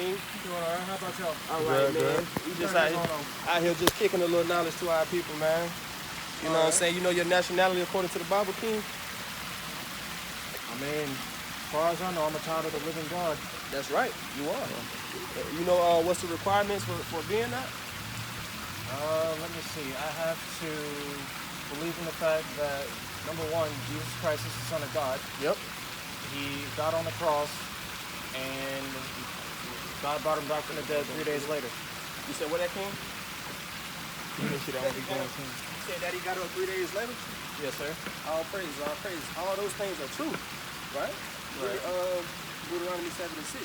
King? Doing all right. How about y'all? All right, Good, man. We just out here just kicking a little knowledge to our people, man. You know what I'm saying? You know your nationality according to the Bible, King? I mean, as far as I know, I'm a child of the living God. That's right. You are. You know what's the requirements for being that? Let me see. I have to believe in the fact that, number one, Jesus Christ is the Son of God. Yep. He died on the cross, and God brought him back from the dead 3 days later. You said what that, King? You said that he got up 3 days later? Yes, sir. All praise, all praise. All those things are true, right? Right. Deuteronomy 7 and 6.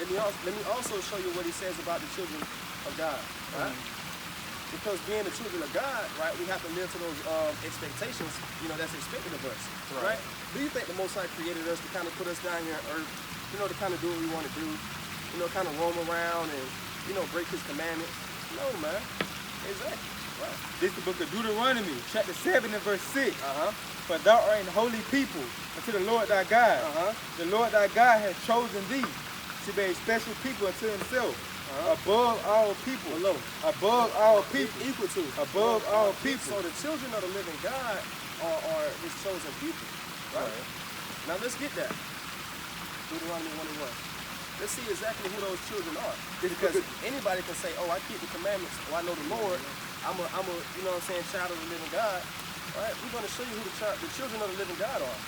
Let me also show you what he says about the children of God, right? Because being the children of God, right, we have to live to those expectations, you know, that's expected of us, right? Do you think the Most High created us to kind of put us down here on earth, you know, to kind of do what we want to do, you know, kind of roam around and, you know, break his commandments? No, man. Exactly. Right. This is the book of Deuteronomy, chapter 7 and verse 6. For thou art an holy people unto the Lord thy God. The Lord thy God has chosen thee to be a special people unto himself. Above all people. Above all people. Equal to. Above all people. So the children of the living God are his chosen people. Right? Now let's get that. Deuteronomy 1 and 1. Let's see exactly who those children are. Because anybody can say, oh, I keep the commandments, oh, I know the Lord. I'm a you know what I'm saying, child of the living God. All right? We're going to show you who the children of the living God are.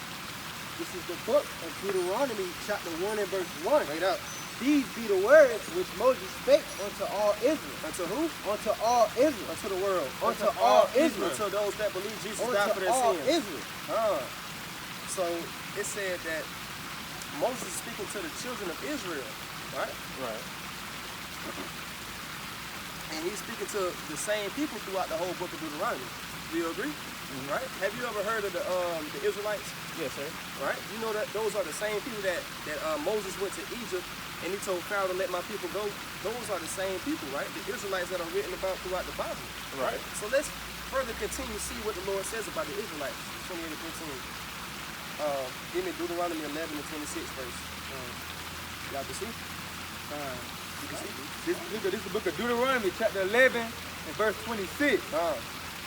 This is the book of Deuteronomy, chapter 1 and verse 1. Right up. These be the words which Moses spake unto all Israel. Unto who? Unto all Israel. Unto the world. Unto all Israel. Unto those that believe Jesus Unto died for their all sins. Israel. So it said that Moses is speaking to the children of Israel, right? Right. And he's speaking to the same people throughout the whole book of Deuteronomy. Do you agree? Right? Have you ever heard of the Israelites? Yes, sir. Right? You know that those are the same people that Moses went to Egypt and he told Pharaoh to let my people go. Those are the same people, right? The Israelites that are written about throughout the Bible. Right. So let's further continue to see what the Lord says about the Israelites. 28 and 15. Give me Deuteronomy 11 and 26 first. Y'all can see? You can see? This is the book of Deuteronomy, chapter 11 and verse 26.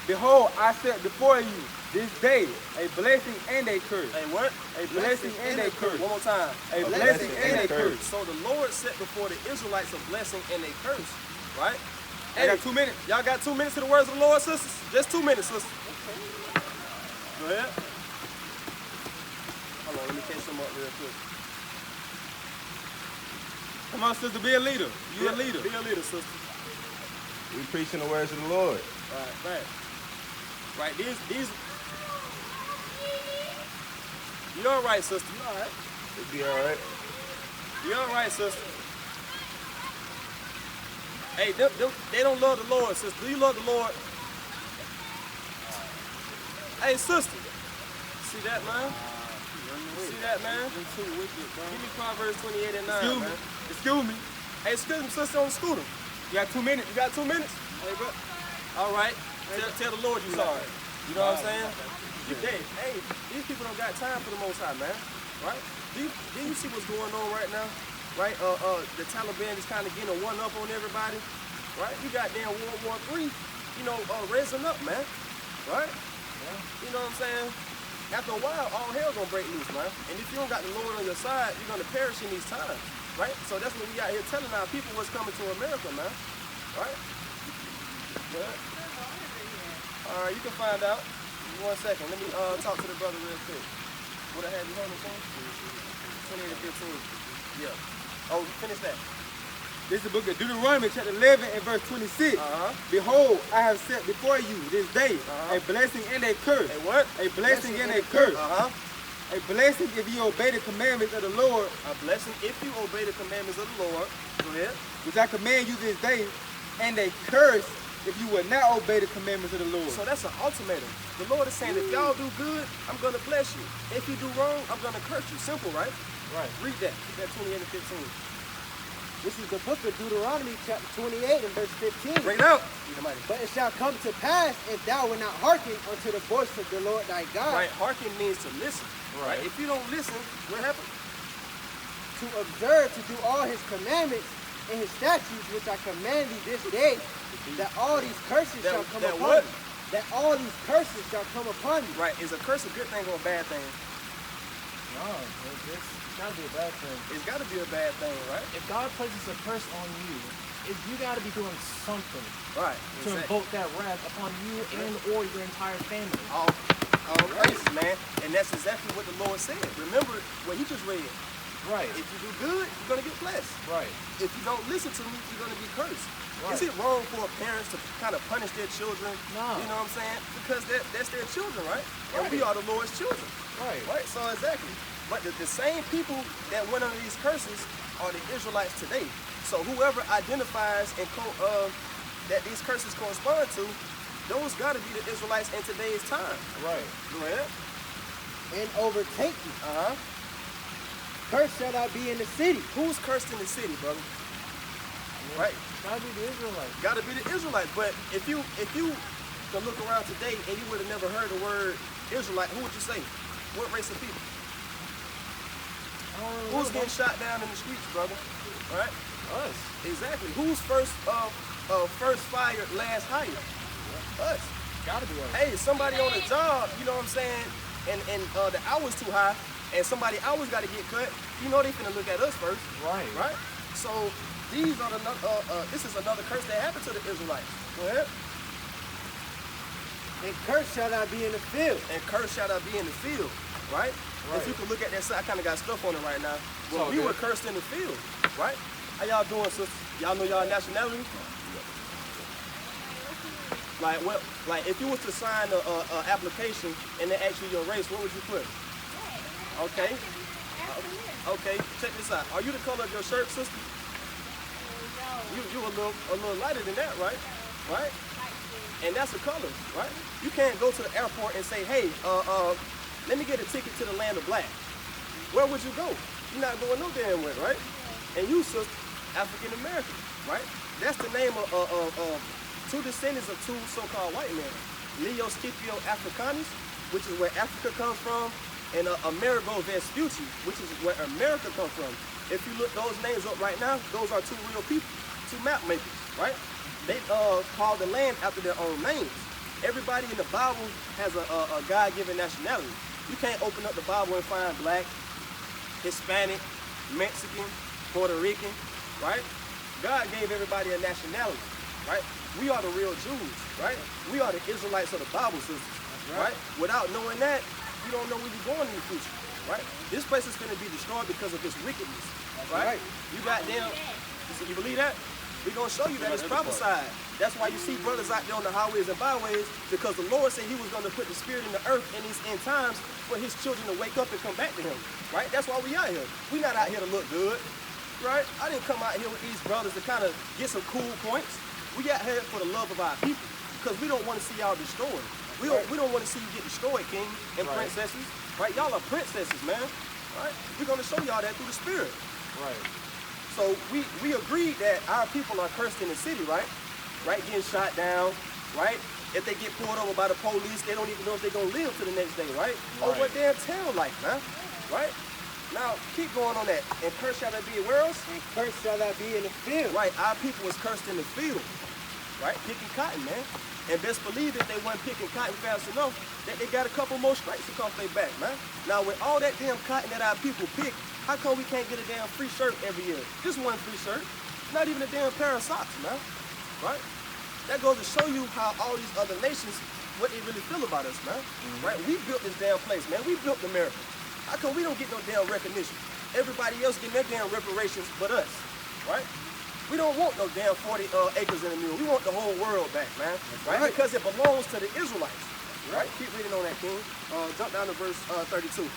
Behold, I set before you this day a blessing and a curse. A what? A blessing and a curse. One more time. A blessing and a curse. So the Lord set before the Israelites a blessing and a curse, right? I got 2 minutes. Y'all got 2 minutes to the words of the Lord, sisters? Just 2 minutes, sisters. Go ahead. Hold on, let me catch them up real quick. Come on, sister, be a leader. You a leader. Be a leader, sister. We preaching the words of the Lord. Right. Right, these. You all right, sister? You all right? It'll be all right. You all right, sister? Hey, they don't love the Lord, sister. Do you love the Lord? Hey, sister. See that, man? See that, man? Give me Proverbs 28 and 9, man. Excuse me. Hey, excuse me, sister, on the scooter. You got 2 minutes. You got 2 minutes? Hey, bro. All right. Tell the Lord you sorry. You know what I'm saying? Hey, these people don't got time for the Most High, man. Right? Do you see what's going on right now? Right? The Taliban is kind of getting a one-up on everybody. Right? You got damn World War III, you know, raising up, man. Right? You know what I'm saying? After a while, all hell gonna break loose, man. And if you don't got the Lord on your side, you're gonna perish in these times. Right? So that's what we out here telling our people what's coming to America, man. Right? Good. All right, you can find out. 1 second. Let me talk to the brother real quick. What I had you holding for? 28 and 15. Yeah. Oh, finish that. This is the book of Deuteronomy, chapter 11 and verse 26. Behold, I have set before you this day a blessing and a curse. A what? A blessing and a curse. A blessing if you obey the commandments of the Lord. A blessing if you obey the commandments of the Lord. Go ahead. Which I command you this day, and a curse if you will not obey the commandments of the Lord. So that's an ultimatum. The Lord is saying, if y'all do good, I'm going to bless you. If you do wrong, I'm going to curse you. Simple, right? Right. Read that. Read that 28 and 15. This is the book of Deuteronomy, chapter 28 and verse 15. Bring it out. But it shall come to pass if thou wilt not hearken unto the voice of the Lord thy God. Right. Hearken means to listen. Right. If you don't listen, what happens? to observe to do all his commandments and his statutes, which I command thee this day, that all these curses shall come that upon what? you. That all these curses shall come upon you. Right? Is a curse a good thing or a bad thing? No, it's gotta be a bad thing. It's got to be a bad thing, right? If God places a curse on you, you gotta be doing something Right. to invoke that wrath upon you and or your entire family. All praises, man. And that's exactly what the Lord said. Remember what he just read. Right. If you do good, you're going to get blessed. Right. If you don't listen to me, you're going to be cursed. Right. Is it wrong for parents to kind of punish their children? No. You know what I'm saying? Because that's their children, right? And Right. we are the Lord's children. Right. Right? So exactly. But the same people that went under these curses are the Israelites today. So whoever identifies and that these curses correspond to, those got to be the Israelites in today's time. Right. Go ahead. And overtake you. Uh-huh. Cursed shall thou be in the city. Who's cursed in the city, brother? Right. Gotta be the Israelites. Got to be the Israelites. But if you could look around today and you would have never heard the word Israelite, who would you say? What race of people? Who's getting shot down in the streets, brother? Right? Us. Exactly. Who's first fired, last hired? Us. Gotta be us. Hey, somebody on the job, you know what I'm saying, and the hour's too high, and somebody hours got to get cut, you know they finna look at us first. Right. Right? So these are this is another curse that happened to the Israelites. Go ahead. And cursed shall thou be in the field. And cursed shall thou be in the field. Right? Right. If you can look at that side, I kind of got stuff on it right now. Well, all we good. were cursed in the field. Right? How y'all doing, sisters? Y'all know y'all nationality? Like if you was to sign a application and they ask you your race, what would you put? Okay. Okay, check this out. Are you the color of your shirt, sister? You a little lighter than that, right? Right? And that's a color, right? You can't go to the airport and say, hey, let me get a ticket to the land of black. Where would you go? You're not going no damn where, right? And you, sister, African American, right? That's the name of two descendants of two so-called white men. Leo Scipio Africanus, which is where Africa comes from, and Amerigo Vespucci, which is where America comes from. If you look those names up right now, those are two real people, two map makers, right? They call the land after their own names. Everybody in the Bible has a God-given nationality. You can't open up the Bible and find black, Hispanic, Mexican, Puerto Rican, right? God gave everybody a nationality, right? We are the real Jews, right? We are the Israelites of the Bible systems, right? Without knowing that, you don't know where you're going in the future, right? This place is going to be destroyed because of its wickedness, right? You got them. You believe that? We're going to show you that it's prophesied. That's why you see brothers out there on the highways and byways, because the Lord said he was going to put the spirit in the earth in these end times for his children to wake up and come back to him, right? That's why we out here. We're not out here to look good, right? I didn't come out here with these brothers to kind of get some cool points. We out here for the love of our people, because we don't want to see y'all destroyed. We don't want to see you get destroyed, king and princesses, right? Y'all are princesses, man, right? We're going to show y'all that through the spirit. Right. So we agreed that our people are cursed in the city, right? Right, getting shot down, right? If they get pulled over by the police, they don't even know if they're going to live to the next day, right? Oh, what damn tail life, man, right? Now, keep going on that. And cursed shall that be where else? And cursed shall thou be in the field. Right, our people was cursed in the field, right? Picking cotton, man. And best believe if they weren't picking cotton fast enough, that they got a couple more strikes across their back, man. Now, with all that damn cotton that our people pick, how come we can't get a damn free shirt every year? Just one free shirt. Not even a damn pair of socks, man. Right? That goes to show you how all these other nations, what they really feel about us, man. Right? We built this damn place, man. We built America. How come we don't get no damn recognition? Everybody else getting their damn reparations but us, right? We don't want no damn 40 acres in a mule. We want the whole world back, man. Right? Because it belongs to the Israelites. Right? Keep reading on that, King. Jump down to verse 32.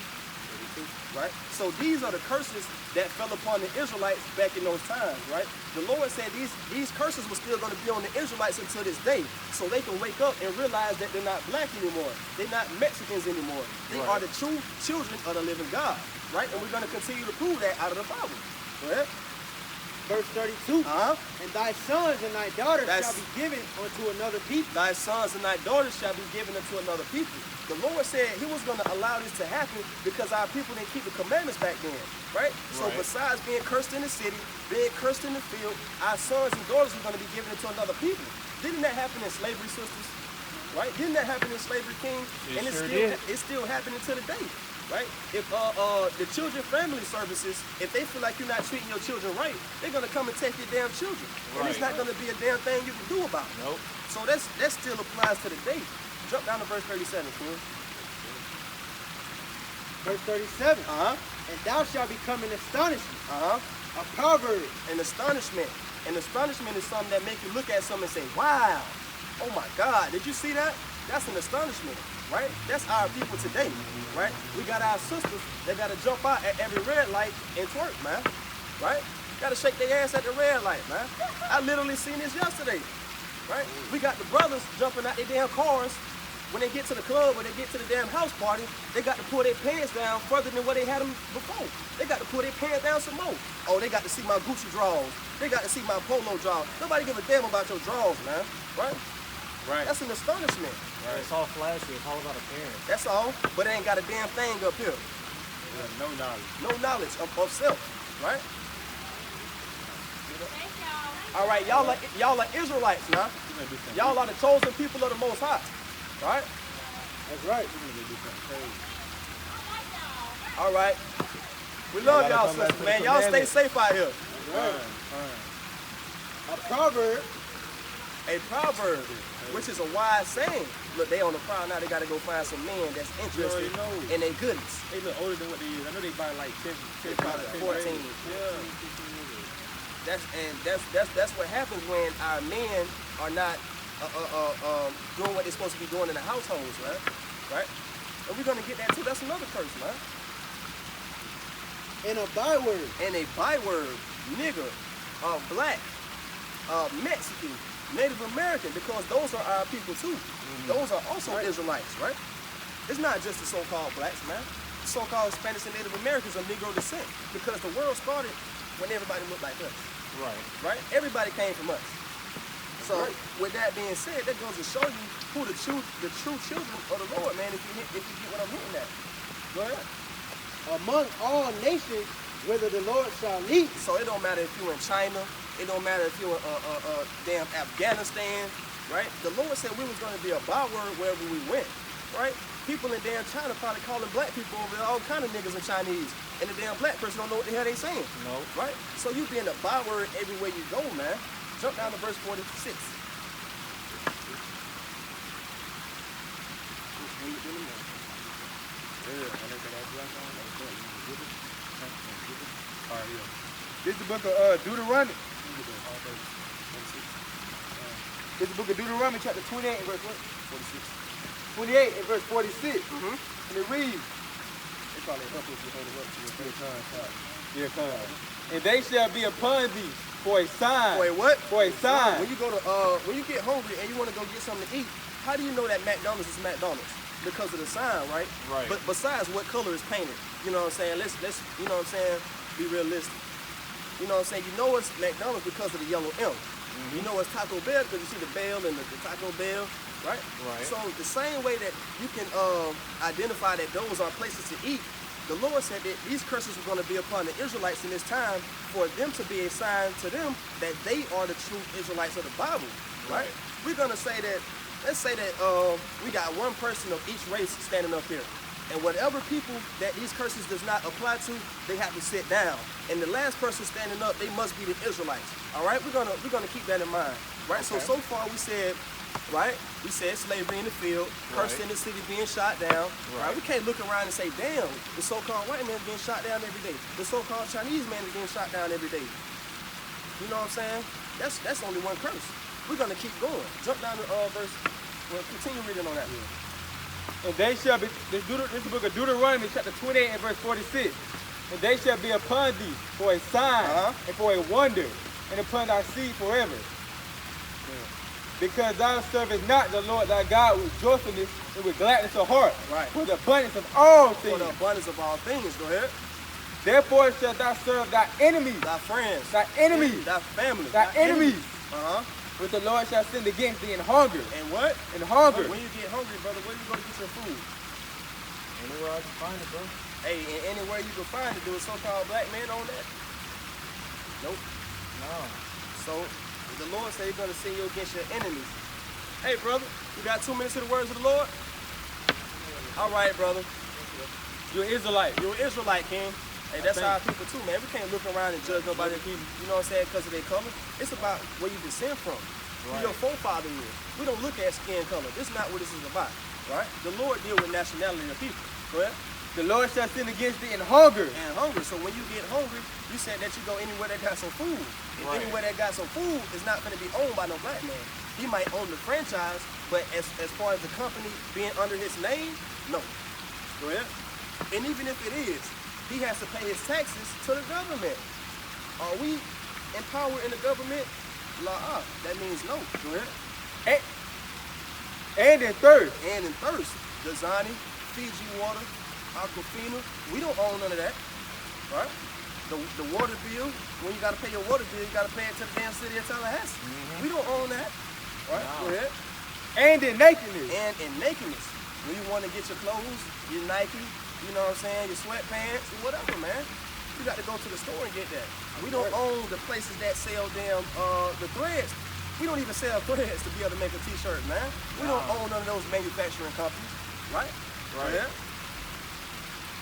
Right? So these are the curses that fell upon the Israelites back in those times, right? The Lord said these curses were still going to be on the Israelites until this day, so they can wake up and realize that they're not black anymore. They're not Mexicans anymore. They are the true children of the living God, right? And we're going to continue to prove that out of the Bible. Go ahead. Verse 32. And thy sons and thy daughters shall be given unto another people. Thy sons and thy daughters shall be given unto another people. The Lord said he was going to allow this to happen because our people didn't keep the commandments back then, right? So besides being cursed in the city, being cursed in the field, our sons and daughters were going to be given it to another people. Didn't that happen in slavery, sisters? Right? Didn't that happen in slavery, King? And it's still happening to the day, right? If the children family services, if they feel like you're not treating your children right, they're going to come and take your damn children. And it's not going to be a damn thing you can do about it. Nope. So that still applies to the day. Jump down to verse 37, King. Verse 37. Uh-huh. And thou shalt become an astonishment, Uh-huh. a proverb. And astonishment. And astonishment is something that make you look at something and say, wow, oh my God, did you see that? That's an astonishment, right? That's our people today, right? We got our sisters that got to jump out at every red light and twerk, man, right? Got to shake their ass at the red light, man. I literally seen this yesterday, right? We got the brothers jumping out their damn cars. When they get to the club or they get to the damn house party, they got to pull their pants down further than where they had them before. They got to pull their pants down some more. Oh, they got to see my Gucci drawers. They got to see my polo drawers. Nobody give a damn about your drawers, man, right? Right. That's an astonishment. Right. It's all flashy. It's all about appearance. That's all, but they ain't got a damn thing up here. No knowledge. No knowledge of self, right? All right, y'all are Israelites, now. Y'all are the chosen people of the Most High, right? That's right. All right. We love y'all, come back sisters, to man. the Y'all stay commandments. safe out here. A proverb. A proverb, which is a wise saying. Look, they on the prowl now. They got to go find some men that's interested know. in their goodies. They look older than what they is. I know they buy like 10, They probably 14. Yeah. That's what happens when our men are not doing what they're supposed to be doing in the households, man. Right? And we're gonna get that too. That's another curse, man. And a byword. And a byword, nigger, black, Mexican, Native American, because those are our people too. Those are also Israelites, right? It's not just the so-called blacks, man. The so-called Spanish and Native Americans are Negro descent because the world started when everybody looked like us. Right? Everybody came from us. So with that being said, that goes to show you who the true children of the Lord, man. If you get what I'm hitting at, go ahead. Among all nations, whither the Lord shall lead. So it don't matter if you're in China, it don't matter if you're in damn Afghanistan, right? The Lord said we was going to be a byword wherever we went, right? People in damn China probably calling black people over there all kind of niggas in Chinese, and the damn black person don't know what the hell they saying. No. Right? So you being a byword everywhere you go, man. Jump down to verse 46. This is the book of Deuteronomy. This is the book of Deuteronomy, chapter 28 and verse what? 46. 28 and verse 46. And it reads, They probably help if you hold it up to your face. here comes. And they shall be upon thee for a sign. Wait, what? For a sign. When you go to when you get hungry and you want to go get something to eat, how do you know that McDonald's is McDonald's? Because of the sign, right? Right. But besides what color is painted, you know what I'm saying? Let's you know what I'm saying? Be realistic. You know what I'm saying? You know it's McDonald's because of the yellow M. You know it's Taco Bell because you see the bell and the Taco Bell, right? Right. So the same way that you can identify that those are places to eat, the Lord said that these curses were going to be upon the Israelites in this time for them to be a sign to them that they are the true Israelites of the Bible, right? We're going to say that, let's say that we got one person of each race standing up here. And whatever people that these curses does not apply to, they have to sit down. And the last person standing up, they must be the Israelites. All right, we're gonna keep that in mind, right? So far we said, right? We said slavery in the field, cursed in the city being shot down. Right? We can't look around and say, damn, the so-called white man is getting shot down every day. The so-called Chinese man is getting shot down every day. You know what I'm saying? That's only one curse. We're gonna keep going. Jump down to verse. Well, continue reading on that. And they shall be, this is the book of Deuteronomy, chapter 28 and verse 46. And they shall be upon thee for a sign and for a wonder, and upon thy seed forever. Because thou servest not the Lord thy God with joyfulness and with gladness of heart, for the abundance of all For things. the abundance of all things, go ahead. Therefore shalt thou serve thy enemies, Thy friends, thy enemies, thy family, thy enemies, What the Lord shall send against thee in hunger. And what? In hunger. When you get hungry, brother, where you go to get your food? Anywhere I can find it, bro. Hey, and anywhere you can find it, do a so-called black man on that? Nope. No. So the Lord said he's gonna send you against your enemies. Hey, brother, you got 2 minutes to the words of the Lord? All right, brother. You're an Israelite. You're an Israelite, King. Hey, that's our people too, man. We can't look around and judge nobody, you know what I'm saying, because of their color. It's about where you descend from, who your forefather is. We don't look at skin color. This is not what this is about, right? The Lord deal with nationality of people, correct? The Lord shall send against thee in hunger. And hungry. So when you get hungry, you said that you go anywhere that got some food. And anywhere that got some food is not going to be owned by no black man. He might own the franchise, but as far as the company being under his name, no. Correct? And even if it is, he has to pay his taxes to the government. Are we in power in the government? La, that means no. Correct? And in thirst. And in thirst. Dasani, Fiji water, Aquafina, we don't own none of that, right? The water bill, when you gotta pay your water bill, you gotta pay it to the damn city of Tallahassee. We don't own that, right? Go ahead. And in nakedness. And in nakedness, when you wanna get your clothes, your Nike, you know what I'm saying, your sweatpants, or whatever, man. You got to go to the store and get that. We don't own the places that sell damn the threads. We don't even sell threads to be able to make a t-shirt, man. We don't own none of those manufacturing companies, right? Right. Yeah.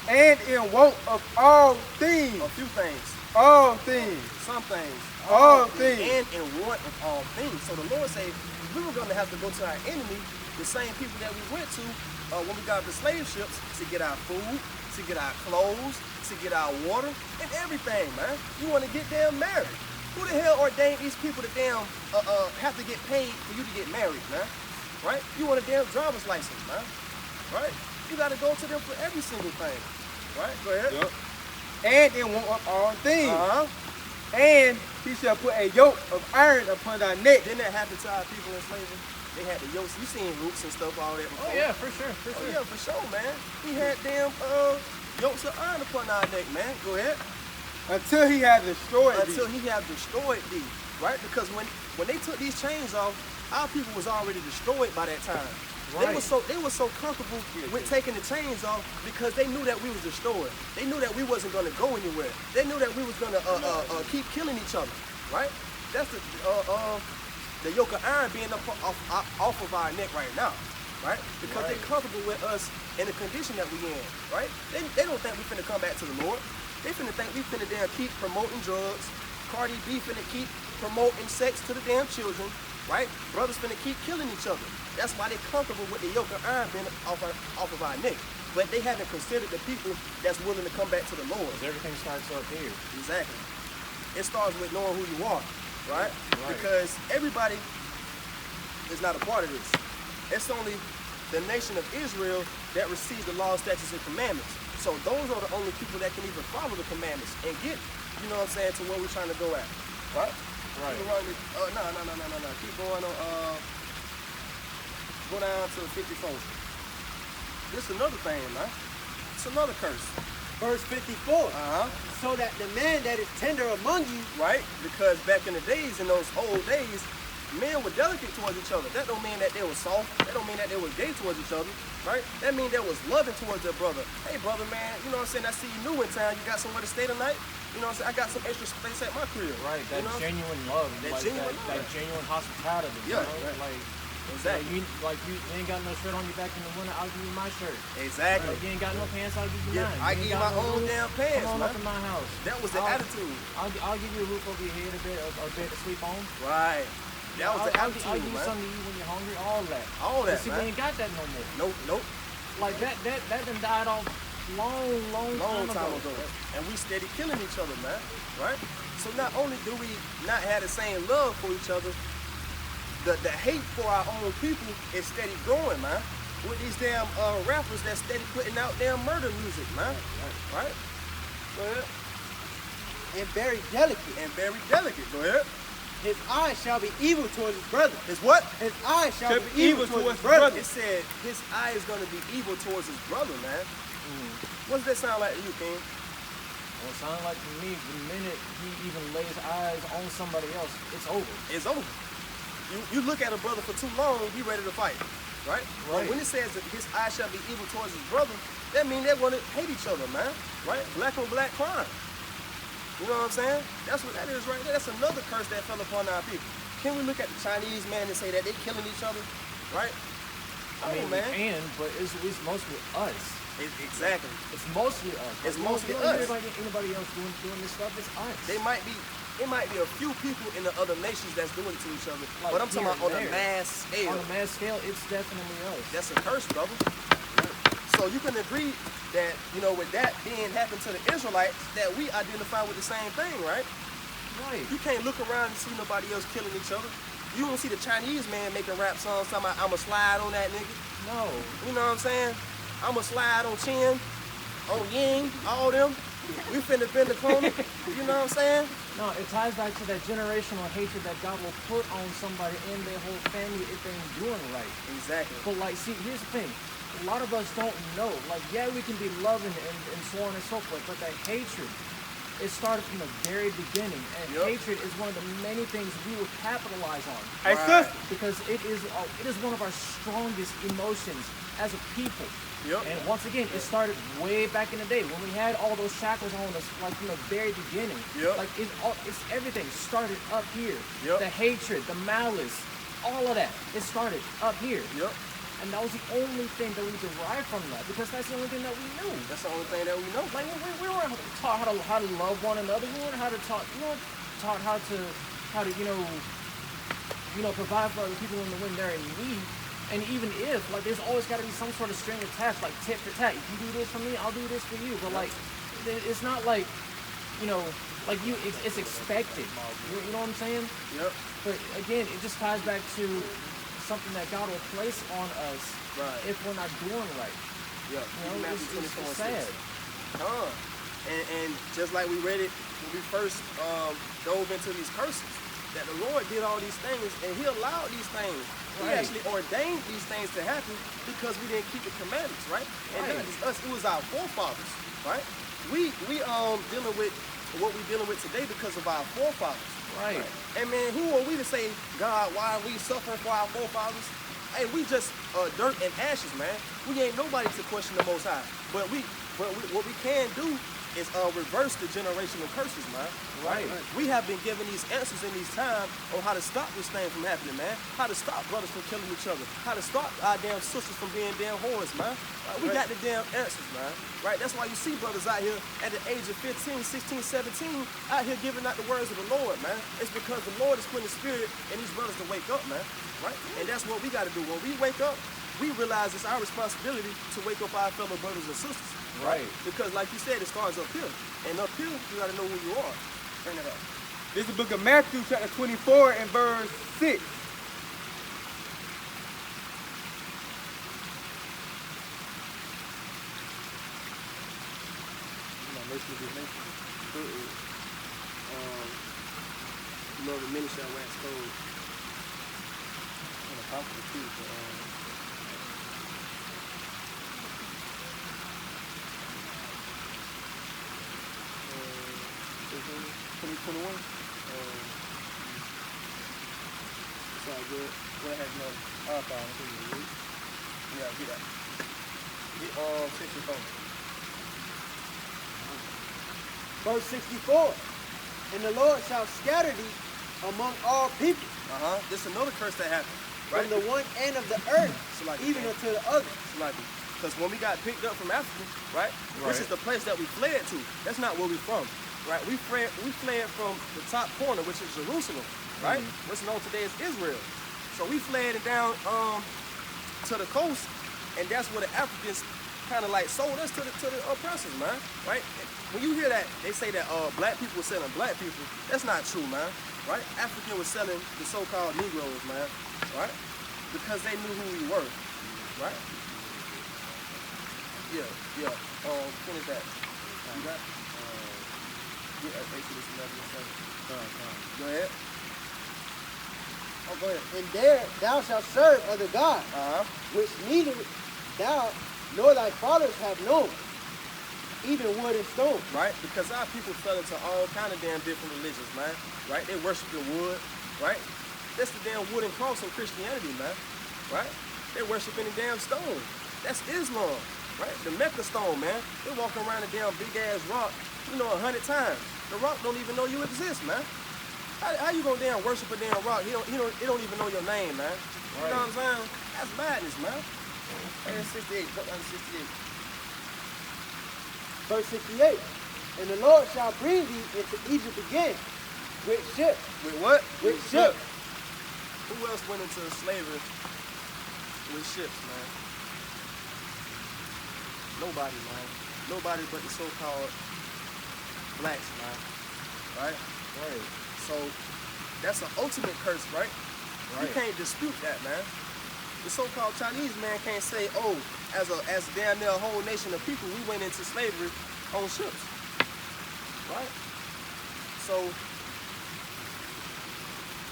And in want of all things. A few things. All things. Some things. All things. And in want of all things. So the Lord said we were going to have to go to our enemy, the same people that we went to when we got the slave ships, to get our food, to get our clothes, to get our water, and everything, man. You want to get damn married. Who the hell ordained these people to damn have to get paid for you to get married, man? Right? You want a damn driver's license, man. Right? You got to go to them for every single thing. Right? Go ahead. Yep. And in want of all things. Uh-huh. And he shall put a yoke of iron upon thy neck. Didn't that happen to our people in slavery? They had the yokes. You seen roots and stuff, all that before. Oh yeah, for sure, for Oh, sure. yeah, for sure, man. We had damn yokes of iron upon our neck, man. Go ahead. Until he had destroyed Until thee. he had destroyed thee, right? Because when they took these chains off, our people was already destroyed by that time. Right. They were so comfortable with taking the chains off because they knew that we was destroyed. They knew that we wasn't gonna go anywhere. They knew that we was gonna keep killing each other, right? That's the yoke of iron being off of our neck right now, right? Because they're comfortable with us in the condition that we in, right? They don't think we finna come back to the Lord. They finna think we finna damn keep promoting drugs. Cardi B finna keep promoting sex to the damn children, right? Brothers finna keep killing each other. That's why they're comfortable with the yoke of iron being off of our neck. But they haven't considered the people that's willing to come back to the Lord. Everything starts up here. Exactly. It starts with knowing who you are, right? Because everybody is not a part of this. It's only the nation of Israel that receives the law, statutes, and commandments. So those are the only people that can even follow the commandments and get, you know what I'm saying, to where we're trying to go at, right? Right. Keep running, no. Keep going on, go down to 54. This is another thing, man. It's another curse. Verse 54. Uh-huh. So that the man that is tender among you Right? Because back in the days, in those old days, men were delicate towards each other. That don't mean that they were soft. That don't mean that they were gay towards each other, right? That means they was loving towards their brother. Hey, brother, man, you know what I'm saying? I see you new in town. You got somewhere to stay tonight? You know what I'm saying? I got some extra space at my crib. Right, that You know? genuine love, That like genuine that love. genuine hospitality. Yeah, you know? right. Like, Exactly. you ain't got no shirt on your back in the winter, I'll give you my shirt. Exactly. Like, you ain't got no pants, I'll give you Yeah, mine. I You ain't give got my no own roof, damn pants, come on man. up in my house. That was the attitude. I'll give you a roof over your head, a bed to sleep on. Right. That was the I'll attitude, give you man. something to eat when you're hungry, all that. All that, But see, man. we ain't got that no more. Nope. Like that done died off long time ago. And we steady killing each other, man. Right? So not only do we not have the same love for each other, the hate for our own people is steady growing, man. With these damn rappers that steady putting out damn murder music, man. Right? Go ahead. and very delicate. And very delicate. Go ahead. His eyes shall be evil towards his brother. His what? His eyes shall Shall be be evil evil towards his towards brother. It said his eye is gonna be evil towards his brother, man. What does that sound like to you, King? Well, it sounds like to me, the minute he even lays eyes on somebody else, it's over. It's over. You look at a brother for too long, he ready to fight, right? Right. But when it says that his eye shall be evil towards his brother, that means they want to hate each other, man, right? Black on black crime. You know what I'm saying? That's what that is right there. That's another curse that fell upon our people. Can we look at the Chinese, man, and say that they killing each other, right? I mean, man. we can, but it's mostly us. Exactly. It's mostly us. It's Like, mostly you don't us. hear anybody else doing this stuff. It's us. It might be a few people in the other nations that's doing it to each other, Like but I'm talking here about on and a there. mass scale. On a mass scale, it's definitely us. That's a curse, brother. So you can agree that, you know, with that being happened to the Israelites, that we identify with the same thing, right? Right. You can't look around and see nobody else killing each other. You don't see the Chinese man making rap songs talking about, I'ma slide on that nigga. No. You know what I'm saying? I'ma slide on Chin, on Ying, all them. We finna bend the corner. You know what I'm saying? No, it ties back to that generational hatred that God will put on somebody and their whole family if they ain't doing right. Exactly. But like, see, here's the thing. A lot of us don't know. Like, yeah, we can be loving and so on and so forth, but that hatred, it started from the very beginning. And Yep. hatred is one of the many things we will capitalize on. Hey, Right. sister. Because it is one of our strongest emotions as a people. Yep. And once again, it started way back in the day when we had all those shackles on us, like from the very beginning. Yep. Like it's everything started up here. Yep. The hatred, the malice, all of that. It started up here. Yep. And that was the only thing that we derived from that, because that's the only thing that we knew. That's the only thing that we know. Like we weren't taught how to love one another. We weren't taught how to provide for other people when they're in need. And even if, like, there's always got to be some sort of string attached, like tit for tat. If you do this for me, I'll do this for you. But like, it's not like, it's expected. You know what I'm saying? Yep. But again, it just ties back to something that God will place on us Right. if we're not doing right. Yep. You know, Matthew it's 24:6. sad. And just like we read it when we first dove into these curses, that the Lord did all these things and he allowed these things. He Right. actually ordained these things to happen because we didn't keep the commandments, right? And Right. not just us, it was our forefathers, right? We dealing with what we dealing with today because of our forefathers. Right. And man, who are we to say, God, why are we suffering for our forefathers? Hey, we just dirt and ashes, man. We ain't nobody to question the Most High. But what we can do is reverse the generational curses, man. Right. We have been given these answers in these times on how to stop this thing from happening, man. How to stop brothers from killing each other. How to stop our damn sisters from being damn whores, man. We got the damn answers, man. Right? That's why you see brothers out here at the age of 15, 16, 17 out here giving out the words of the Lord, man. It's because the Lord is putting the spirit in these brothers to wake up, man. Right? And that's what we got to do. When we wake up, we realize it's our responsibility to wake up our fellow brothers and sisters. Right. Because like you said, it starts up here. And up here, you got to know who you are. Bring it up. This is the book of Matthew, chapter 24, and verse 6. Lord, the many shall wax cold. On the top of the tree, It's all good. What has no Yeah, get that. Get 64. Verse 64. And the Lord shall scatter thee among all people, This is another curse that happened. Right? from the one end of the earth, So like even unto the other. Because when we got picked up from Africa, right? This is the place that we fled to. That's not where we from, right? We fled from the top corner, which is Jerusalem, right? What's known today as Israel. So we fled down to the coast, and that's where the Africans kind of like sold us to the oppressors, man, right? When you hear that, they say that black people were selling black people. That's not true, man, right? African was selling the so-called Negroes, man, right? Because they knew who we were, right? Yeah. Finish that. You got? Exodus 11:7. Go ahead. Oh, go ahead. And there thou shalt serve other gods, which neither thou nor thy fathers have known, even wood and stone. Right? Because our people fell into all kind of damn different religions, man. Right? They worshiping wood, right? That's the damn wooden cross in Christianity, man. Right? They worshiping the damn stone. That's Islam. Right? The Mecca stone, man. They walking around a damn big ass rock, 100 times. The rock don't even know you exist, man. How you gonna damn worship a damn rock? It don't even know your name, man. You know what I'm saying? That's madness, man. Verse 68. Go down to 68. Verse 68. And the Lord shall bring thee into Egypt again with ships. With what? With ships. Who else went into slavery with ships, man? Nobody, man. Nobody but the so-called blacks, man. Right? Right. So that's an ultimate curse, right? You can't dispute that, man. The so-called Chinese man can't say, oh, as damn near a whole nation of people, we went into slavery on ships. Right? So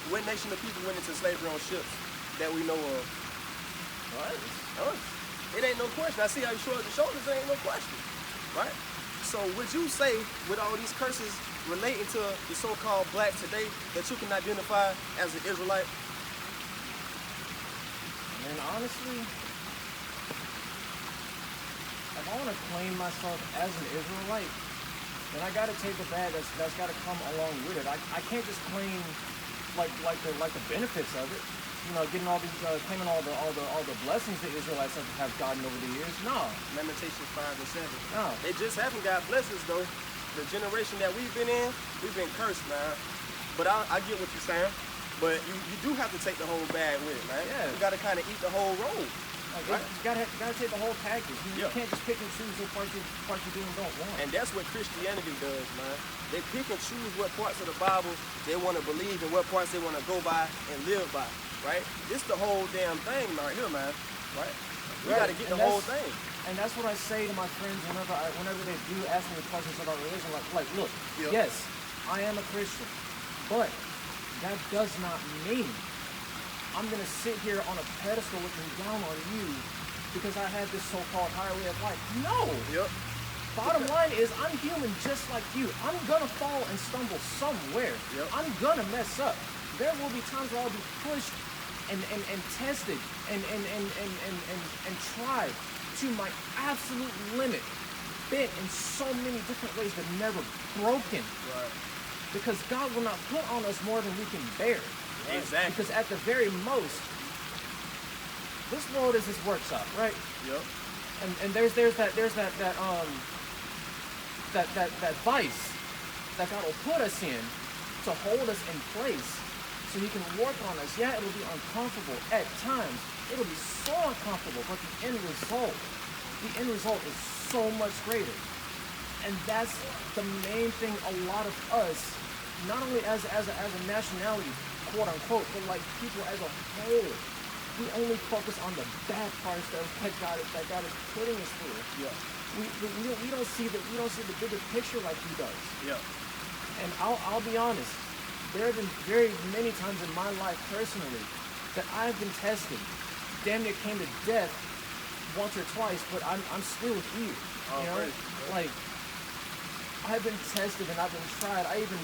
what nation of people went into slavery on ships that we know of? Us. It ain't no question. I see how you shrug your shoulders, there ain't no question. Right? So would you say, with all these curses relating to the so-called blacks today, that you can identify as an Israelite? And honestly, if I want to claim myself as an Israelite, then I gotta take the bag that's gotta come along with it. I can't just claim like the benefits of it. Getting all these claiming all the blessings the Israelites have gotten over the years. No. Lamentations 5 and 7. No. They just haven't got blessings though. The generation that we've been in, we've been cursed, man. But I get what you're saying. But you do have to take the whole bag with it, man. Yeah. You gotta kind of eat the whole roll. Right? You gotta take the whole package. You can't just pick and choose what parts you do and don't want. And that's what Christianity does, man. They pick and choose what parts of the Bible they want to believe and what parts they want to go by and live by, right? This the whole damn thing right here, man. Right? We gotta get the whole thing. And that's what I say to my friends whenever they do ask me questions about religion. Like, look, yes, I am a Christian, but that does not mean I'm gonna sit here on a pedestal looking down on you because I have this so-called higher way of life. No. Bottom line is, I'm human just like you. I'm gonna fall and stumble somewhere. I'm gonna mess up. There will be times where I'll be pushed and tested and tried to my absolute limit, bent in so many different ways, but never broken. Right. Because God will not put on us more than we can bear. Exactly. Because at the very most, this world is his workshop, right? Yep. And there's that vice that God will put us in to hold us in place so he can work on us. Yeah, it'll be uncomfortable at times. It'll be so uncomfortable, but the end result is so much greater. And that's the main thing a lot of us, not only as a nationality, quote unquote, but like people as a whole, we only focus on the bad parts that God is putting us through. Yeah. We don't see the bigger picture like he does. Yeah. And I'll be honest, there have been very many times in my life personally that I've been tested, damn near came to death once or twice, but I'm still here. You know, like I've been tested and I've been tried. I even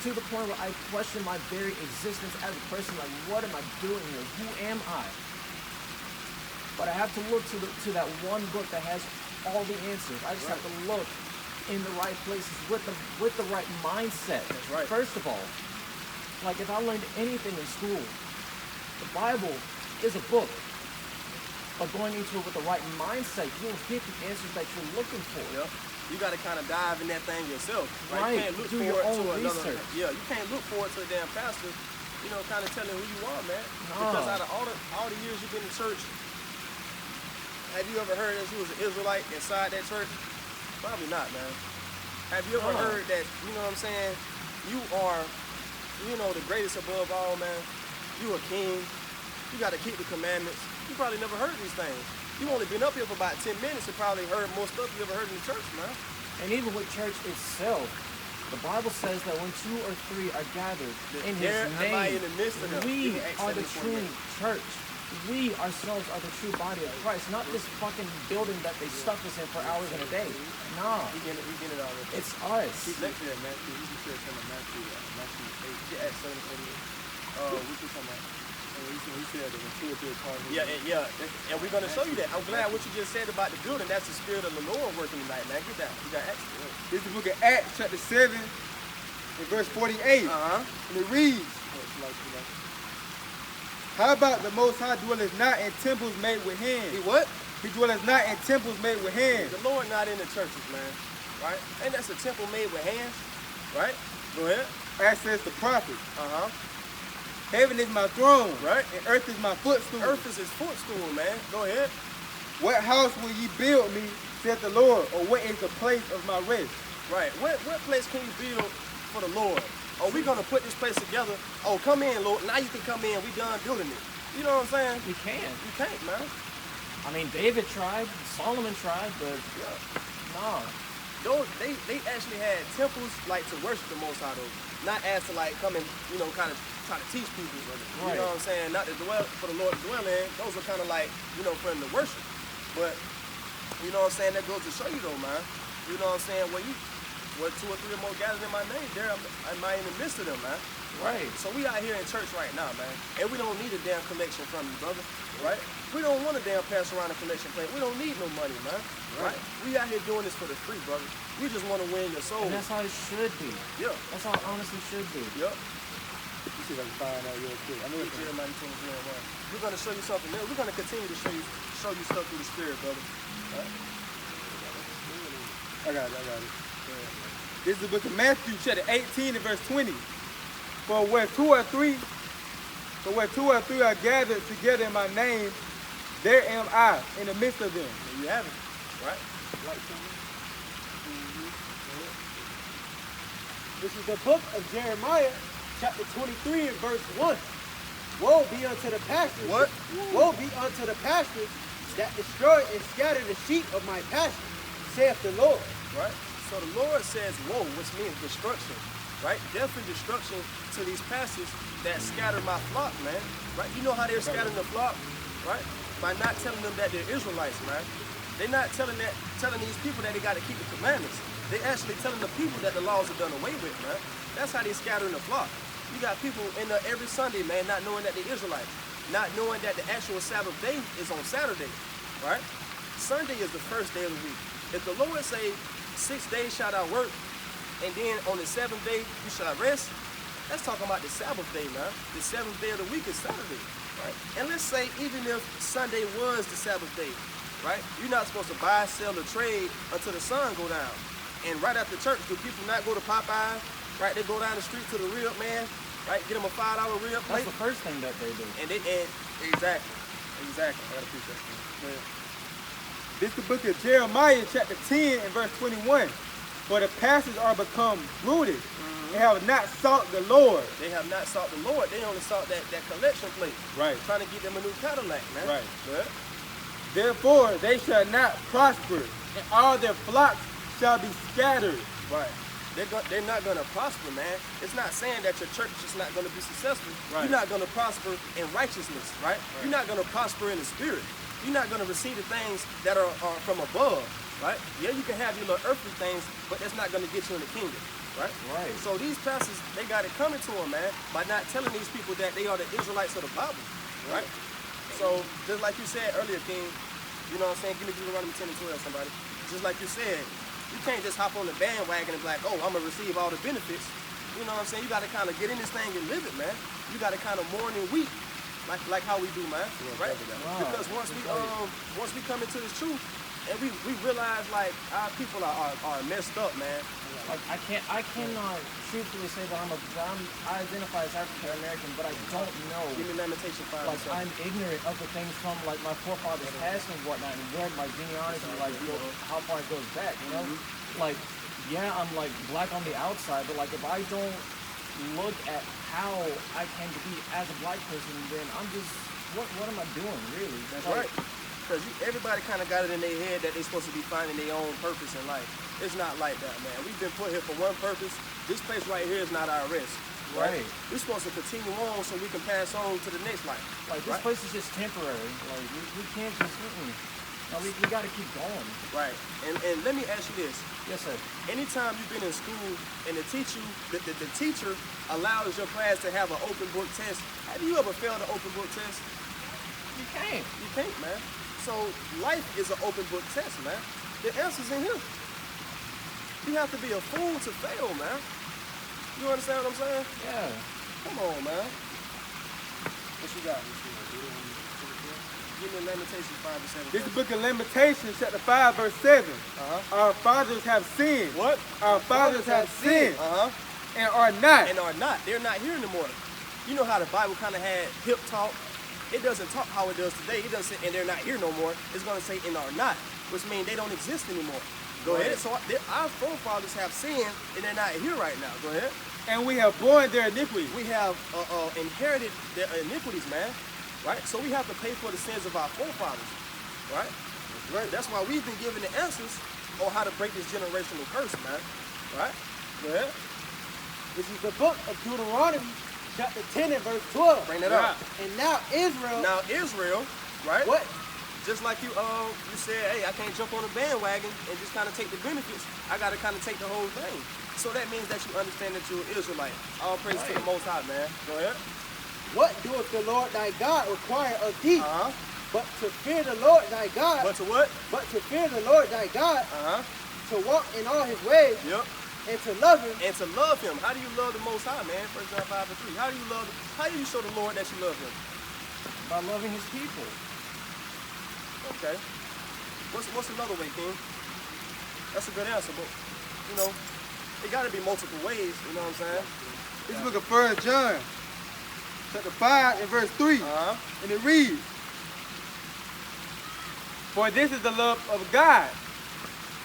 to the point where I question my very existence as a person. Like, what am I doing here? Who am I? But I have to look to that one book that has all the answers. I just have to look in the right places with the right mindset. That's right. First of all, like if I learned anything in school, the Bible is a book. But going into it with the right mindset, you'll get the answers that you're looking for. Yep. You got to kind of dive in that thing yourself. Right. You can't look Do forward your own to another. research. Yeah, you can't look forward to a damn pastor, kind of telling who you are, man. No. Because out of all the years you've been in church, have you ever heard that you was an Israelite inside that church? Probably not, man. Have you ever heard that, you know what I'm saying, you are, the greatest above all, man. You a king. You got to keep the commandments. You probably never heard these things. You only been up here for about 10 minutes and probably heard more stuff you ever heard in the church, man. And even with church itself, the Bible says that when 2 or 3 are gathered in his name, in the midst of them. we are the true church. We ourselves are the true body of Christ, not this fucking building that they stuck us in for hours in a day. Nah, We get it already. it's us. Keep lecturing, man. You said something Matthew 8. Get at 7:48. What you talking about? He said the maturity of Christ. And we're gonna show you that. I'm glad what you just said about the building. That's the spirit of the Lord working tonight, man. Get down. You got Acts. This is the book of Acts, chapter 7, and verse 48. And it reads, how about the Most High dwelleth not in temples made with hands? He what? He dwelleth not in temples made with hands. The Lord not in the churches, man. Right? And that's a temple made with hands. Right? Go ahead. As says the prophet. Heaven is my throne, right? And earth is my footstool. Earth is his footstool, man. Go ahead. What house will ye build me, saith the Lord, or what is the place of my rest? Right. What place can you build for the Lord? Are we gonna put this place together? Oh, come in, Lord. Now you can come in. We done building it. You know what I'm saying? We can't. You can't, man. I mean, David tried, Solomon tried, but no. They actually had temples like to worship the Most High, though. Not as to like come and kind of try to teach people. You know what I'm saying? Not to dwell for the Lord to dwell in. Those are kind of like for him to worship. But you know what I'm saying? That goes to show you though, man. You know what I'm saying? Where 2 or 3 or more gathered in my name, there am I in the midst of them, man. Right. So we out here in church right now, man, and we don't need a damn collection from you, brother. Right? We don't want to damn pass around a collection plate. We don't need no money, man. Right? We out here doing this for the free, brother. We just want to win your soul. And that's how it should be. Yeah. That's how it honestly should be. Yep. You see if I can find out real quick. I know it's Jeremiah 23:1. We're gonna show you something else. We're gonna continue to show you stuff through the Spirit, brother. Right? I got it. This is the book of Matthew, chapter 18 and verse 20. For where two or three are gathered together in my name, there am I in the midst of them. There you have it. Right? This is the book of Jeremiah, chapter 23 and verse 1. Woe be unto the pastors. What? Woe be unto the pastors that destroy and scatter the sheep of my pasture, saith the Lord. Right? So the Lord says woe, which means destruction. Right? Death and destruction to these pastors that scatter my flock, man. Right? You know how they're scattering the flock? Right? By not telling them that they're Israelites, man. They're not telling these people that they got to keep the commandments. They're actually telling the people that the laws are done away with, man. That's how they're scattering the flock. You got people in there every Sunday, man, not knowing that they're Israelites. Not knowing that the actual Sabbath day is on Saturday, right? Sunday is the first day of the week. If the Lord say 6 days shall thou work, and then on the 7th day you shall rest, that's talking about the Sabbath day, man. The 7th day of the week is Saturday, right? And let's say even if Sunday was the Sabbath day, right? You're not supposed to buy, sell, or trade until the sun go down. And right after church, do people not go to Popeyes? Right? They go down the street to the rib man, right? Get them a $5 rib plate. That's the first thing that they do. And exactly. I gotta appreciate that. This is the book of Jeremiah, chapter 10 and verse 21. For the pastors are become rooted and have not sought the Lord. They have not sought the Lord. They only sought that collection plate. Right. Trying to get them a new Cadillac, man. Right. Yeah. Therefore they shall not prosper, and all their flocks shall be scattered. Right. They're not going to prosper, man. It's not saying that your church is not going to be successful. Right. You're not going to prosper in righteousness, right? You're not going to prosper in the spirit. You're not going to receive the things that are from above, right? Yeah, you can have your little earthly things, but that's not going to get you in the kingdom, right? Right. So these pastors, they got it coming to them, man, by not telling these people that they are the Israelites of the Bible, right? So just like you said earlier, King, you know what I'm saying? Give me Deuteronomy 10 and 12, somebody. Just like you said, you can't just hop on the bandwagon and be like, oh, I'm going to receive all the benefits. You know what I'm saying? You got to kind of get in this thing and live it, man. You got to kind of mourn and weep, like how we do, man. Right? Wow. Because once we come into this truth, and we realize, like, our people are messed up, man. Like I cannot truthfully say that I identify as African American, but I don't know. Give me Lamentation 5. Like I'm ignorant of the things from like my forefathers' past and whatnot, and where my genealogy, like how far it goes back. You know, like yeah, I'm like black on the outside, but like if I don't look at how I came to be as a black person, then I'm just what am I doing really? That's right. Because everybody kind of got it in their head that they're supposed to be finding their own purpose in life. It's not like that, man. We've been put here for one purpose. This place right here is not our rest. Right? We're supposed to continue on so we can pass on to the next life. Like this place is just temporary. Like we can't just. No, we got to keep going. Right. And let me ask you this. Yes, sir. Anytime you've been in school and the teacher allows your class to have an open book test, have you ever failed an open book test? You can't. You can't, man. So life is an open book test, man. The answer's in here. You have to be a fool to fail, man. You understand what I'm saying? Yeah. Come on, man. What you got? Give me Lamentations 5 and 7. This is the book of Lamentations, chapter 5, verse 7. Our fathers have sinned. What? Our fathers have sinned and are not. And are not. They're not here anymore. You know how the Bible kind of had hip talk? It doesn't talk how it does today. It doesn't say, and they're not here no more. It's going to say, and are not, which means they don't exist anymore. Go ahead. So our forefathers have sinned, and they're not here right now. Go ahead. And we have borne their iniquities. We have inherited their iniquities, man. Right? So we have to pay for the sins of our forefathers. Right? Right. That's why we've been given the answers on how to break this generational curse, man. Right? Go ahead. This is the book of Deuteronomy, chapter 10 and verse 12. Bring that up. And now Israel. Right? What? Just like you said, hey, I can't jump on a bandwagon and just kind of take the benefits. I got to kind of take the whole thing. So that means that you understand that you're an Israelite. All praise to the Most High, man. Go ahead. What doeth the Lord thy God require of thee? But to fear the Lord thy God. But to what? But to fear the Lord thy God. To walk in all his ways. Yep. And to love him. And to love him. How do you love the Most High, man? 1 John 5 and 3. How do you show the Lord that you love him? By loving his people. Okay. What's another way, King? That's a good answer, but you know, it gotta be multiple ways, you know what I'm saying? This book of 1 John, chapter 5 and verse 3. And it reads, for this is the love of God,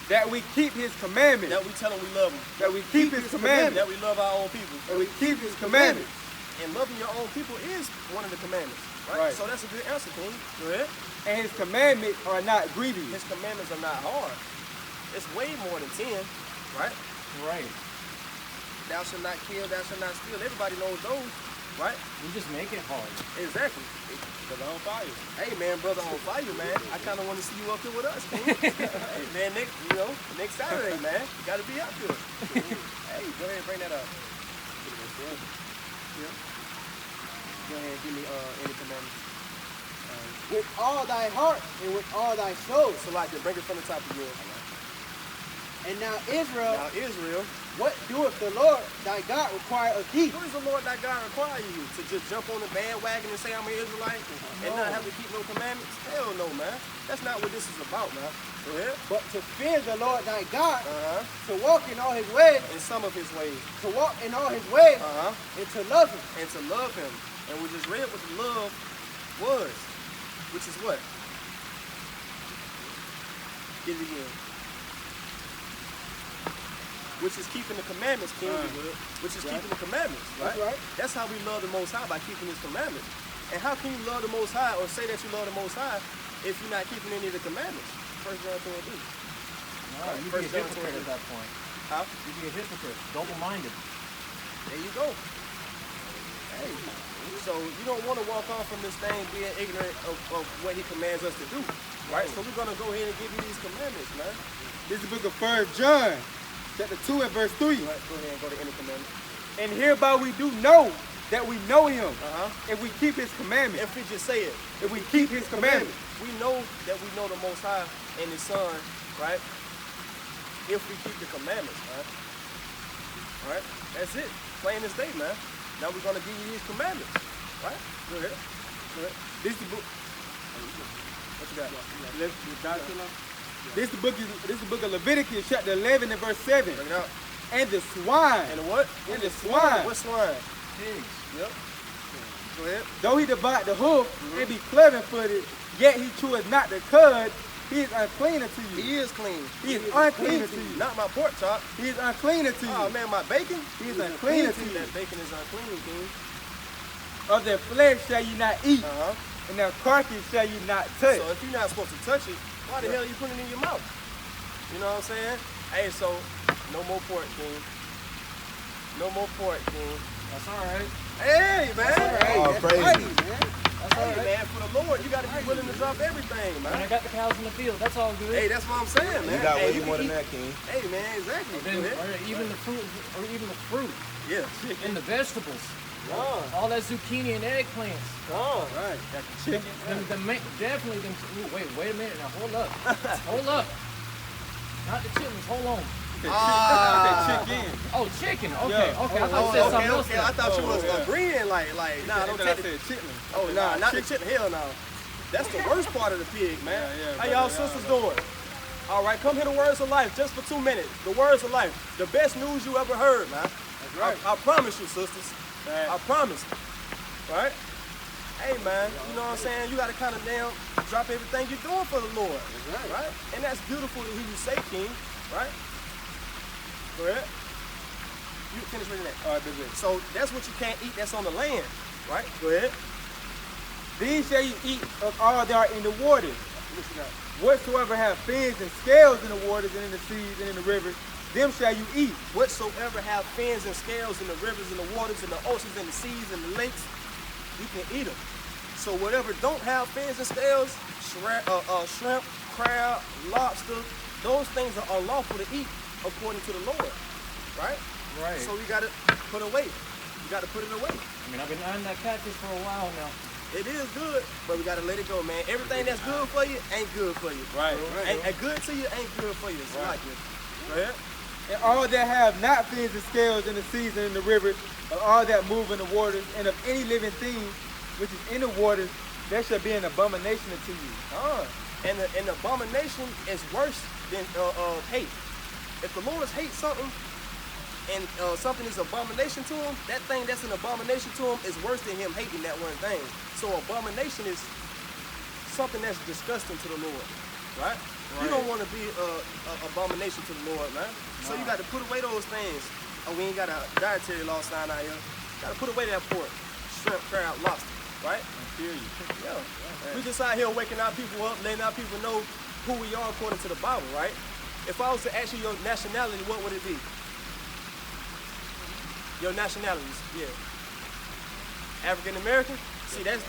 that we keep his commandments. That we tell him we love him. That we keep his commandments. That we love our own people. That we keep his commandments. And loving your own people is one of the commandments, right? So that's a good answer, King. Go ahead. And his commandments are not grievous. His commandments are not hard. It's way more than 10, right? Right. Thou shalt not kill, thou shalt not steal. Everybody knows those, right? We just make it hard. Exactly. Brother on fire. Hey, man, brother on fire, man. I kind of want to see you up here with us, King. Hey, man, next Saturday, man. You got to be up here. Hey, go ahead and bring that up. Yeah. Go ahead and give me any commandments. With all thy heart and with all thy soul. So like, bring it from the top again. And now Israel, what doeth the Lord thy God require of thee? What does the Lord thy God require you? To just jump on the bandwagon and say I'm an Israelite and not have to keep no commandments? Hell no, man. That's not what this is about, man. Go ahead. But to fear the Lord thy God, to walk in all his ways, in some of his ways, to walk in all his ways, and to love him. And to love him. And we just read what the love was, which is what? Get it again. Which is keeping the commandments, King. Which is keeping the commandments, right? That's right. That's how we love the Most High, by keeping his commandments. And how can you love the Most High or say that you love the Most High if you're not keeping any of the commandments? 1 John 2 and 3. No, you'd be a hypocrite at that point. How? You'd be a hypocrite, double-minded. There you go. Hey, so you don't want to walk off from this thing being ignorant of what he commands us to do, right? So we're going to go ahead and give you these commandments, man. This is the book of 1 John, chapter 2 and verse 3. Right, go ahead and go to any commandment. And hereby we do know that we know him if we keep his commandments. If we just say it. If we keep his commandments. We know that we know the Most High and his Son, right? If we keep the commandments, right? All right? That's it. Plain as day, man. Now we're going to give you these commandments, right? Go ahead. Go ahead. This is the book. What you got? This is the book of Leviticus, chapter 11 and verse 7. Bring it out. And the swine. And the what? And the swine. What swine? Pigs. Yep. Go ahead. Though he divide the hoof and be cleven-footed, yet he cheweth not the cud. He is unclean unto you. He is clean. He is unclean unto you. Not my pork chop. He is unclean unto you. Oh man, my bacon? He is unclean unto you. That bacon is unclean, King. Of their flesh shall you not eat, and their carcass shall you not touch. So if you're not supposed to touch it, why the hell are you putting it in your mouth? You know what I'm saying? Hey, so no more pork, King. No more pork, King. That's all right. Hey, man. All That's praise. mighty, man. That's all right, man. For the Lord, Lord, you got to be willing to drop everything, And I man. got the cows in the field. That's all good. Hey, that's what I'm saying, man. You got Hey, way more can than eat- that, King. Hey, man, exactly. Then, Go ahead. or even the fruit, Yeah. and the vegetables, Gone. all that zucchini and eggplants. Gone. Right. Got the chicken. Definitely them. Ooh, wait a minute now. Hold up. Hold up. Not the chitlins. Hold on. That chicken. Oh, chicken. Okay. Yeah. Okay. I thought Oh, you said okay, something else. okay. I thought you was yeah. agreeing, like, nah, don't I take said it. chicken. Oh, nah, not the chicken. Hell no. That's the worst part of the pig, man. Yeah, How brother, y'all yeah, sisters doing? All right, come hear the words of life just for 2 minutes. The words of life. The best news you ever heard, man. That's right. I promise you, sisters. Right. I promise. Right? Hey, man, you know what I'm saying? You got to kind of damn drop everything you're doing for the Lord. Right? And that's beautiful to hear you say, King. Right? Go ahead. You finish reading that. All right, baby. So that's what you can't eat that's on the land. Right? Go ahead. These shall you eat of all that are in the waters. Listen up. Whatsoever have fins and scales in the waters and in the seas and in the rivers, them shall you eat. Whatsoever have fins and scales in the rivers and the waters and the oceans and the seas and the lakes, you can eat them. So whatever don't have fins and scales, shrimp, crab, lobster, those things are unlawful to eat according to the Lord, right? Right. So we gotta put away. You gotta put it away. I mean, I've been eyeing that catfish for a while now. It is good, but we gotta let it go, man. Everything that's good for you ain't good for you. Right. Ain't good to you ain't good for you. It's like it. Go ahead. And all that have not fins and scales in the seas and in the rivers, of all that move in the waters, and of any living thing which is in the waters, that shall be an abomination unto you. And the abomination is worse than hate. If the Lord hates something and something is abomination to him, that thing that's an abomination to him is worse than him hating that one thing. So abomination is something that's disgusting to the Lord, right? You don't want to be an abomination to the Lord, man. So you got to put away those things. Oh, we ain't got a dietary law sign out here. Got to put away that pork, shrimp, crab, lobster, right? Yeah. We just out here waking our people up, letting our people know who we are according to the Bible, right? If I was to ask you your nationality, what would it be? Your nationalities, yeah. African American. See, that's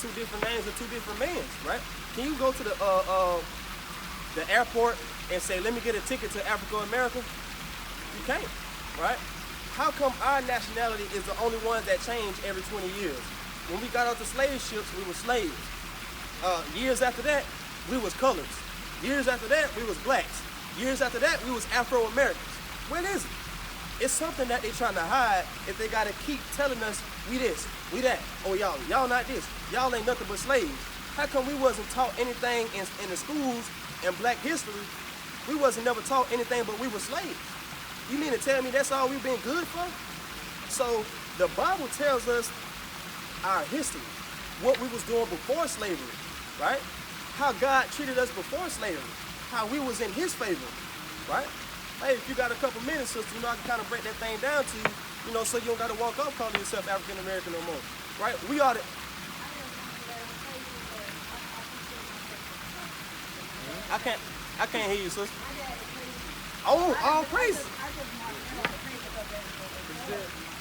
two different names of two different men, right? Can you go to the airport and say, "Let me get a ticket to Africa America"? You can't, right? How come our nationality is the only one that change every 20 years? When we got off the slave ships, we were slaves. Years after that, we was colors. Years after that, we was blacks. Years after that, we was Afro-Americans. When is it? It's something that they trying to hide if they got to keep telling us we this, we that. Oh, y'all not this. Y'all ain't nothing but slaves. How come we wasn't taught anything in the schools in black history? We wasn't never taught anything but we were slaves. You mean to tell me that's all we've been good for? So the Bible tells us our history, what we was doing before slavery, right? How God treated us before slavery, how we was in his favor, right? Hey, if you got a couple minutes, sister, you know, I can kind of break that thing down to you, you know, so you don't got to walk up calling yourself African American no more, right? We are the... I can't hear you, sister. Oh, all praise.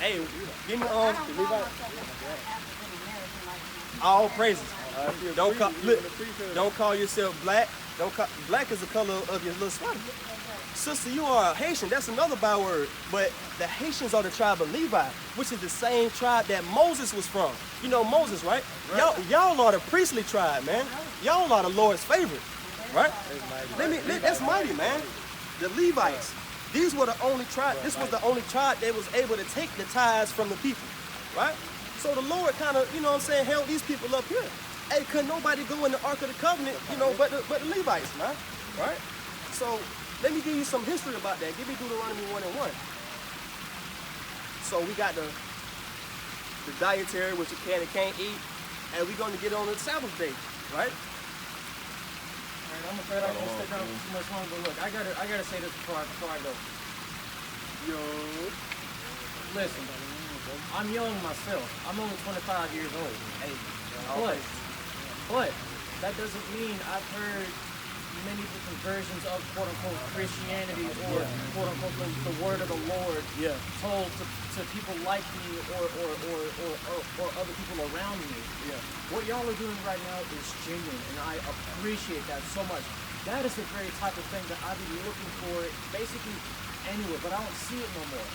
Hey, give me all praises. Don't call yourself black. Black is the color of your little sweater. Sister, you are a Haitian. That's another byword. But the Haitians are the tribe of Levi, which is the same tribe that Moses was from. You know Moses, right? Y'all are the priestly tribe, man. Y'all are the Lord's favorite, right? That's mighty, man. The Levites. These were the only tribe. This was the only tribe that was able to take the tithes from the people, right? So the Lord kind of, you know what I'm saying, held these people up here. Hey, couldn't nobody go in the Ark of the Covenant, you know, but the Levites, man, right? So let me give you some history about that. Give me Deuteronomy 1:1. So we got the dietary, what you can and can't eat, and we're going to get on the Sabbath day, right? I'm afraid I can't stay down for too much longer. But look, I gotta say this before I go. Yo. Listen, I'm young myself. I'm only 25 years old. Hey. But that doesn't mean I've heard many different versions of quote-unquote Christianity or quote-unquote the word of the Lord told to people like me or the people around me. Yeah. What y'all are doing right now is genuine, and I appreciate that so much. That is the very type of thing that I've been looking for basically anywhere, but I don't see it no more.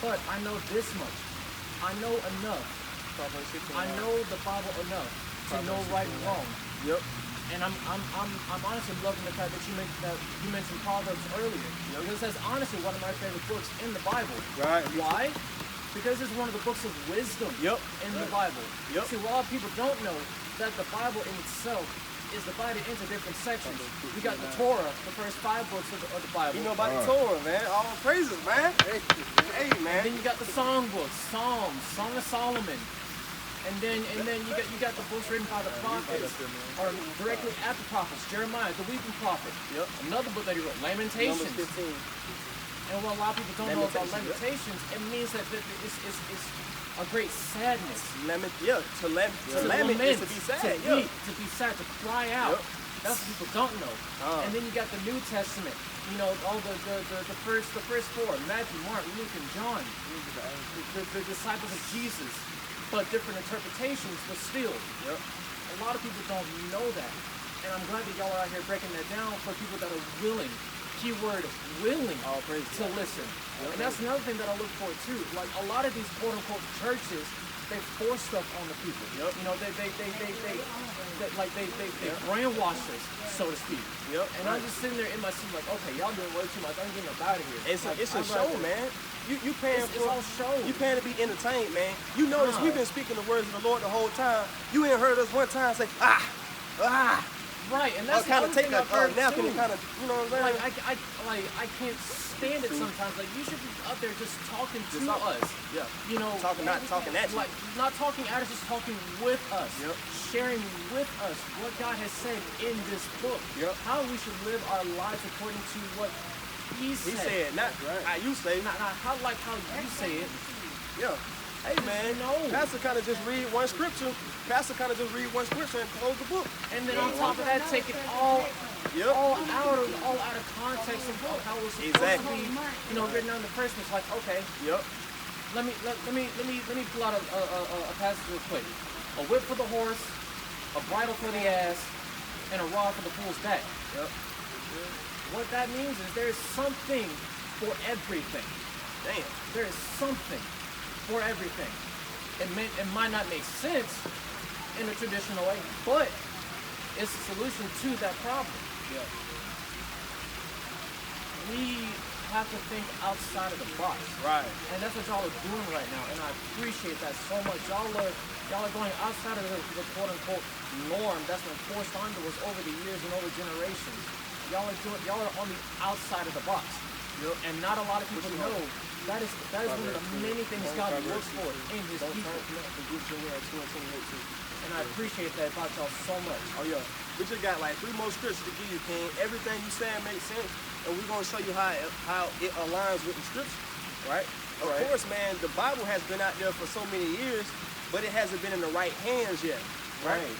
But I know this much. I know enough. I know the Bible enough to know right and wrong. Yep. And I'm honestly loving the fact that you mentioned Proverbs earlier. Yep. Because that's honestly one of my favorite books in the Bible. Right. Why? Because it's one of the books of wisdom in the Bible. Yep. See, a lot of people don't know that the Bible in itself is divided into different sections. We got the Torah, the first 5 books of the Bible. You know about the Torah, man. All praises, man. Hey, man. And then you got the song books, Psalms, Song of Solomon. And then you got the books written by the prophets, or directly after prophets, Jeremiah, the weeping prophet. Yep. Another book that he wrote, Lamentations. Numbers 15. And what a lot of people don't know about Lamentations, it means that it's a great sadness. To lament is to be sad. To weep, to be sad, to cry out. Yep. That's what people don't know. And then you got the New Testament. You know, all the first 4, Matthew, Mark, Luke, and John. The disciples of Jesus. But different interpretations, but still. Yep. A lot of people don't know that. And I'm glad that y'all are out here breaking that down for people that are willing, keyword willing, to listen. Yep. And that's another thing that I look for too. Like a lot of these quote unquote churches, they force stuff on the people. Yep. You know, they brainwash us, so to speak. Yep. And I'm just sitting there in my seat like, okay, y'all doing way too much. I'm getting up out of here. It's a show, man. You paying it's for all show. You paying to be entertained, man. You notice we've been speaking the words of the Lord the whole time. You ain't heard us one time say Right, and that's kind of take a napkin and kind of, you know what I'm saying? I can't stand it sometimes. Like you should be out there just talking to us. Yeah. You know, Not talking at you. Like not talking at us, just talking with us. Yep. Sharing with us what God has said in this book. Yep. How we should live our lives according to what He said. Not how you say. Not how you say it. Yeah. Hey man, Pastor kind of just read one scripture. And close the book. And then on top of that, take it all out of context of how it was supposed to be, you know, written down in the first place. Like, okay, let me pull out a passage real quick. A whip for the horse, a bridle for the ass, and a rod for the fool's back. Yep. What that means is there is something for everything. Damn. There is something for everything. It might not make sense in a traditional way, but it's a solution to that problem. Yeah. We have to think outside of the box. Right. And that's what y'all are doing right now, and I appreciate that so much. Y'all are going outside of the quote unquote norm that's been forced onto us over the years and over generations. Y'all are on the outside of the box. Yep. And not a lot of people know that is one of the many things God looks for in His people. And I appreciate that about y'all so much. Oh yeah. We just got like 3 more scriptures to give you, King. Everything you saying makes sense, and we're gonna show you how it aligns with the scripture, right? Of course, man, the Bible has been out there for so many years, but it hasn't been in the right hands yet, right?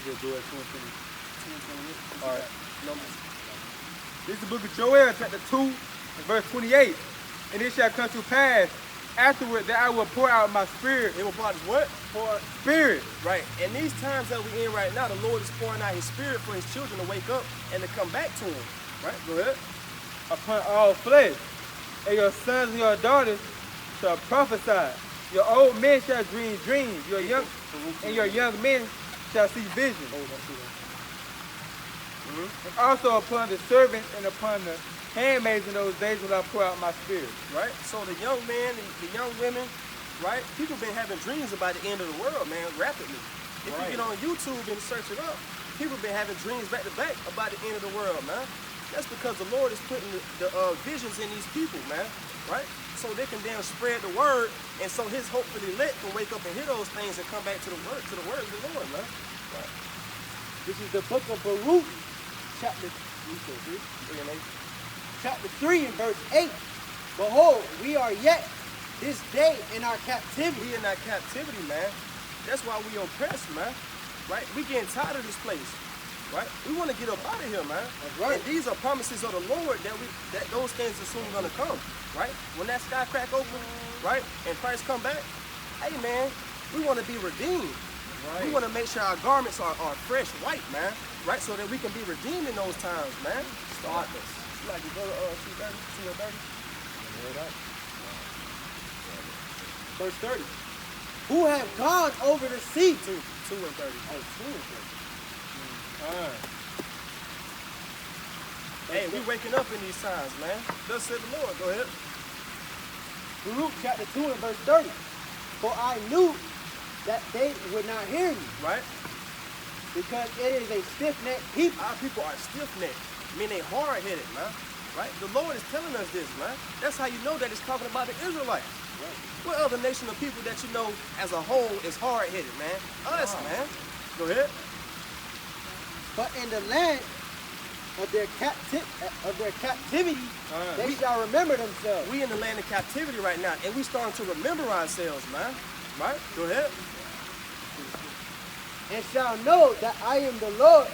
Just go at 2:28. All right. Numbers. This is the book of Joel, chapter 2, and verse 28. And it shall come to pass afterward that I will pour out my spirit. It will pour out his what? Pour spirit. Right. And these times that we're in right now, the Lord is pouring out his spirit for his children to wake up and to come back to him. Right? Go ahead. Upon all flesh. And your sons and your daughters shall prophesy. Your old men shall dream dreams. Your young men shall see visions. And also upon the servants and upon the handmaids in those days will I pour out my spirit. Right? So the young men, the young women, right? People been having dreams about the end of the world, man, rapidly. If you get on YouTube and search it up, people been having dreams back to back about the end of the world, man. That's because the Lord is putting the visions in these people, man, right? So they can then spread the word, and so his hopefully elect can wake up and hear those things and come back to the word of the Lord, man. Right. This is the book of Baruch, chapter 3 and verse 8. Behold, we are yet this day in our captivity. We in our captivity, man. That's why we oppressed, man. Right? We getting tired of this place. Right? We want to get up out of here, man. That's right. And these are promises of the Lord that those things are soon gonna come. Right? When that sky crack open, right, and Christ come back, hey man, we want to be redeemed. Right. We want to make sure our garments are fresh white, man. Right? So that we can be redeemed in those times, man. Spotless. You like to go to 2:30? Verse 30. Who have gone over the sea. 2 and 30. Oh, 2 and 30. Hey, we waking up in these times, man. Thus said the Lord. Go ahead. Baruch chapter 2 and verse 30. For I knew that they would not hear me, Right? because it is a stiff-necked people. Our people are stiff-necked. I mean, they hard-headed, man. Right? The Lord is telling us this, man. That's how you know that it's talking about the Israelites. What other nation of people that you know as a whole is hard-headed, man? Us, man. Go ahead. But in the land of their captivity, they shall remember themselves, We in the land of captivity right now, and we starting to remember ourselves, man. Right? Go ahead. and shall know that I am the Lord.